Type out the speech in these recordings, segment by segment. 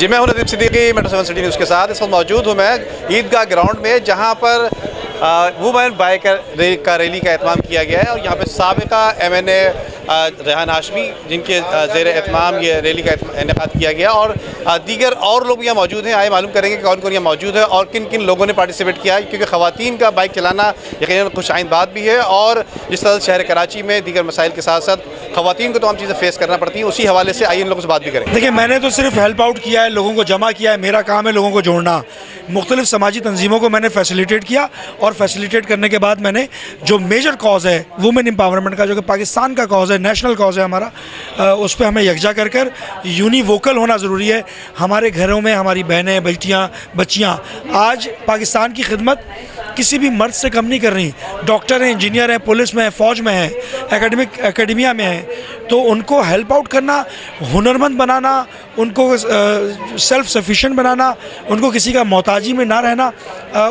जी, मैं हूं Nadeem Siddiqui, metro 7 city news के साथ। इस वक्त मौजूद हूं मैं ईदगाह ग्राउंड में, जहां पर वुमेन बाइक रैली का एहतमाम किया गया है। और यहाँ पे साबिका MNA रेहान हाशमी, जिनके ज़ेर एहतमाम ये रैली का इनेकाद किया गया, और दीगर और लोग यहाँ मौजूद हैं। आए मालूम करेंगे कौन कौन यहाँ मौजूद है और किन किन लोगों ने पार्टिसिपेट किया है, क्योंकि ख़वातीन का बाइक चलाना यकीनन खुशआइंद बात भी है। और जिस तरह शहर कराची में दीगर मसाइल के साथ साथ ख़वातीन को तमाम चीज़ें फेस करना पड़ती हैं, उसी हवाले से आइए इन लोगों से बात भी करें। देखिए, मैंने तो सिर्फ हेल्प आउट किया है, लोगों को जमा किया है। मेरा काम है लोगों को जोड़ना। मुख्तलिफ समाजी तंजीमों को मैंने फैसिलिटेट किया, और फैसिलिटेट करने के बाद मैंने जो मेजर कॉज है वुमेन एम्पावरमेंट का, जो कि पाकिस्तान का कॉज है, नेशनल कॉज है हमारा, उस पर हमें यकजा कर कर यूनिवोकल होना ज़रूरी है। हमारे घरों में हमारी बहनें, बच्चियाँ आज पाकिस्तान की खिदमत किसी भी मर्द से कम नहीं कर रही। डॉक्टर हैं, इंजीनियर हैं, पुलिस में हैं, फ़ौज में हैं, एकेडमिया में हैं। तो उनको हेल्प आउट करना, हुनरमंद बनाना, उनको सेल्फ सफिशिएंट बनाना, उनको किसी का मोहताजी में ना रहना,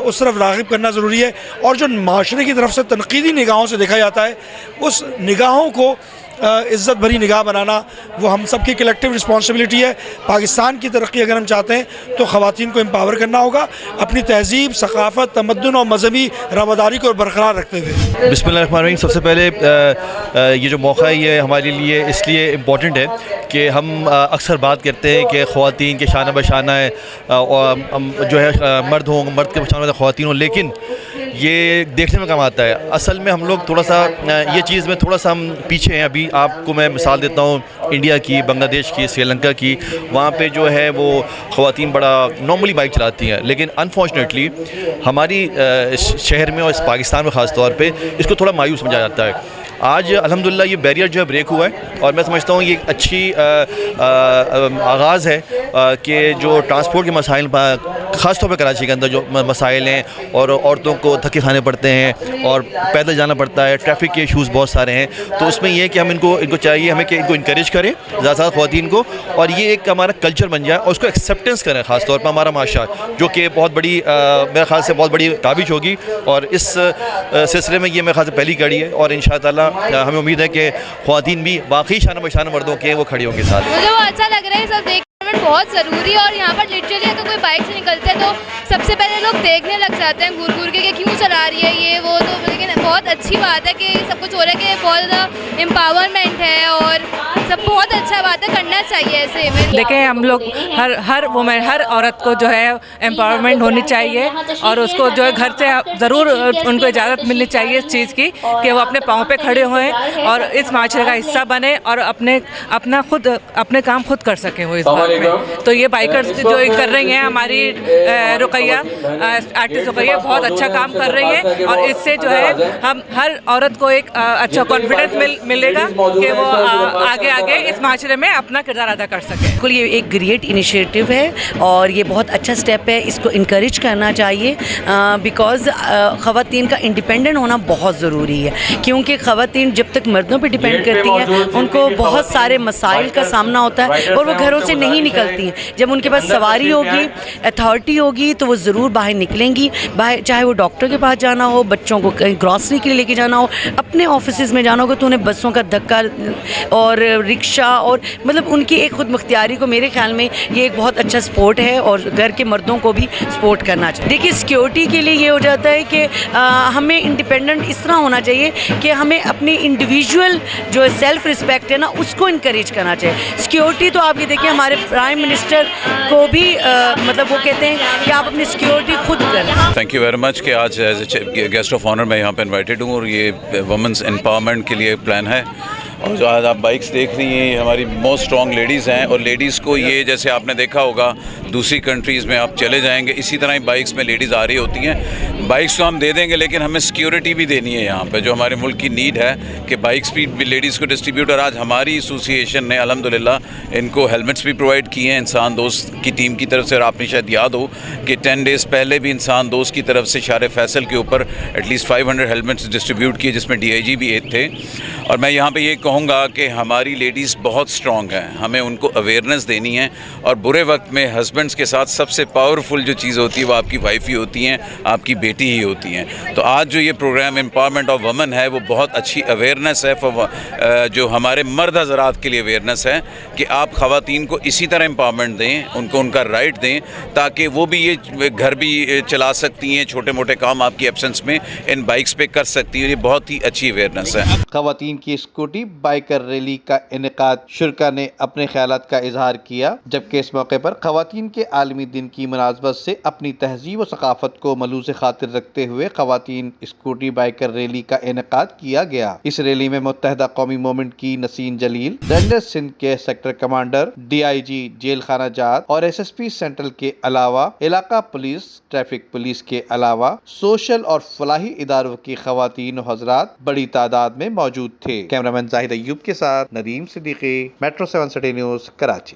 उस तरफ राग़िब करना ज़रूरी है। और जो माशरे की तरफ से तनक़ीदी निगाहों से देखा जाता है, उस निगाहों को इज़्ज़त भरी निगाह बनाना, वो हम सब की कलेक्टिव रिस्पॉन्सिबिलिटी है। पाकिस्तान की तरक्की अगर हम चाहते हैं तो ख़वातीन को एम्पावर करना होगा, अपनी तहज़ीब, सक़ाफ़त, तमद्दुन और मज़हबी रवादारी को बरकरार रखते हुए। बिस्मिल्लाहिर्रहमानिर्रहीम। सबसे पहले ये जो मौका है ये हमारे लिए इसलिए इम्पॉर्टेंट है कि हम अक्सर बात करते हैं कि ख़वातीन के शाना बशाना है, और जो है मर्द हों, मर्द के बशाना ख़वातीन हों, लेकिन ये देखने में कम आता है। असल में हम लोग थोड़ा सा ये चीज़ में थोड़ा सा हम पीछे हैं। अभी आपको मैं मिसाल देता हूँ इंडिया की, बांग्लादेश की, श्रीलंका की। वहाँ पे जो है वो ख़वातीन बड़ा नॉर्मली बाइक चलाती हैं, लेकिन अनफॉर्चुनेटली हमारी शहर में और इस पाकिस्तान में ख़ास तौर पे इसको थोड़ा मायूस समझा जाता है। आज अल्हम्दुलिल्लाह ये बैरियर जो है ब्रेक हुआ है, और मैं समझता हूँ ये एक अच्छी आगाज़ है कि जो ट्रांसपोर्ट के मसाइल ख़ास तौर पर कराची के अंदर जो मसाइल हैं, और औरतों को धक्के खाने पड़ते हैं और पैदल जाना पड़ता है, ट्रैफिक के इशूज़ बहुत सारे हैं। तो उसमें ये है कि हम इनको चाहिए हमें कि इनको इनकरेज करें ज़्यादा ख़वातीन को, और ये एक हमारा कल्चर बन जाए और उसको एक्सेप्टेंस करें। ख़ास तौर पर हमारा माशरा, जो कि बहुत बड़ी मेरे ख़्याल से बहुत बड़ी काबिज होगी, और इस सिलसिले में ये मेरे ख़्याल से पहली कड़ी है। और इंशाअल्लाह हमें उम्मीद है कि ख़वातीन भी बाकी शाना बशाना मर्दों के वो खड़ी होंगे साथ। मुझे वो अच्छा लग रहा है, सब देखना बहुत ज़रूरी है। और यहाँ पर लिटरली अगर कोई बाइक से निकलते हैं तो सबसे पहले लोग देखने लग जाते हैं घूर घूर के कि क्यों चला रही है ये वो। तो लेकिन बहुत अच्छी बात है कि सब कुछ हो रहा है, कि बहुत ज़्यादा एम्पावरमेंट है, और सब बहुत अच्छा बात है, करना चाहिए ऐसे इवेंट। देखें, हम लोग हर वुमेन, हर औरत को जो है एम्पावरमेंट होनी चाहिए, और उसको जो है घर से ज़रूर उनको इजाज़त मिलनी चाहिए इस चीज़ की कि वो अपने पाँव पे खड़े होएं और इस माशरे का हिस्सा बने, और अपने काम खुद कर सकें वो इस बात में। तो ये बाइकर्स जो कर रही हैं, हमारी रुकैया आर्टिस्ट रुकैया बहुत अच्छा काम कर रही है, और इससे जो है हम हर औरत को एक अच्छा कॉन्फिडेंस मिलेगा कि वो आगे इस माशरे में अपना किरदार अदा कर सके। बिल्कुल, ये एक ग्रेट इनिशिएटिव है और ये बहुत अच्छा स्टेप है, इसको इनकरेज करना चाहिए। बिकॉज़ ख़वातीन का इंडिपेंडेंट होना बहुत ज़रूरी है, क्योंकि ख़वातीन जब तक मर्दों पे डिपेंड करती हैं उनको बहुत सारे मसाइल का सामना होता है, और वो घरों से नहीं निकलती हैं। जब उनके पास सवारी होगी, अथॉरिटी होगी, तो वो ज़रूर बाहर निकलेंगी। बाहर चाहे वो डॉक्टर के पास जाना हो, बच्चों को कहीं ग्रॉसरी के लिए लेके जाना हो, अपने ऑफिस में जाना होगा, तो उन्हें बसों का धक्का और रिक्शा, और मतलब उनकी एक खुद मुख्तियारी को, मेरे ख्याल में ये एक बहुत अच्छा स्पोर्ट है, और घर के मर्दों को भी सपोर्ट करना चाहिए। देखिए, सिक्योरिटी के लिए ये हो जाता है कि हमें इंडिपेंडेंट इस तरह होना चाहिए कि हमें अपनी इंडिविजुअल जो सेल्फ रिस्पेक्ट है ना, उसको इनकरेज करना चाहिए। सिक्योरिटी तो आप ये देखिए, हमारे प्राइम मिनिस्टर को भी मतलब वो कहते हैं कि आप अपनी सिक्योरिटी खुद करें। थैंक यू वेरी मच कि आज as a guest of honour मैं यहाँ पे इन्वाइटेड हूँ, और ये वुमेंस एम्पावरमेंट के लिए प्लान है। और जो आज आप बाइक्स देख रही हैं, ये हमारी मोस्ट स्ट्रॉन्ग लेडीज़ हैं, और लेडीज़ को ये, जैसे आपने देखा होगा दूसरी कंट्रीज़ में आप चले जाएंगे, इसी तरह ही बाइक्स में लेडीज़ आ रही होती हैं। बाइक्स तो हम दे देंगे, लेकिन हमें सिक्योरिटी भी देनी है यहाँ पे, जो हमारे मुल्क की नीड है कि बाइक्स भी लेडीज़ को डिस्ट्रीब्यूट। और आज हमारी एसोसिएशन ने अल्हम्दुलिल्लाह इनको हेलमेट्स भी प्रोवाइड किए हैं इंसान दोस्त की टीम की तरफ से। और आपने शायद याद हो कि 10 डेज़ पहले भी इंसान दोस्त की तरफ से शार फैसल के ऊपर एटलीस्ट 500 हेलमेट्स डिस्ट्रीब्यूट किए, जिसमें DIG भी एक थे। और मैं यहाँ पर ये कहूँगा कि हमारी लेडीज़ बहुत स्ट्रॉन्ग हैं, हमें उनको अवेयरनेस देनी है। और बुरे वक्त में हस्बैंड्स के साथ सबसे पावरफुल जो चीज़ होती है वो आपकी वाइफ ही होती हैं, आपकी बेटी ही होती हैं। तो आज जो ये प्रोग्राम एम्पावरमेंट ऑफ वुमेन है वो बहुत अच्छी अवेयरनेस है जो हमारे मर्द हज़रात के लिए अवेयरनेस है कि आप ख़वातीन को इसी तरह एम्पावरमेंट दें, उनको उनका राइट दें, ताकि वो भी ये घर भी चला सकती हैं, छोटे मोटे काम आपकी एब्सेंस में इन बाइक्स पे कर सकती हैं। ये बहुत ही अच्छी अवेयरनेस है। खवातीन की स्कूटी बाइकर रैली का इनेकाद शुरका ने अपने ख्यालात का इजहार किया, जबकि इस मौके पर खवातीन के आलमी दिन की मुनासबत से अपनी तहजीब व सकाफत को मलूज़ खातिर रखते हुए खवातीन स्कूटी बाइकर रैली का इनेकाद किया गया। इस रैली में मुत्तहदा कौमी मूवमेंट की नसीन जलील, रेंजर्स सिंध के सेक्टर कमांडर, DIG जेल खाना जात और SSP सेंट्रल के अलावा इलाका पुलिस, ट्रैफिक पुलिस के अलावा सोशल और फलाही इदारों की खवातीन और हजरात बड़ी तादाद में मौजूद थे। कैमरामैन जाहिद अय्यूब के साथ Nadeem Siddiqui, metro 7 city news, Karachi.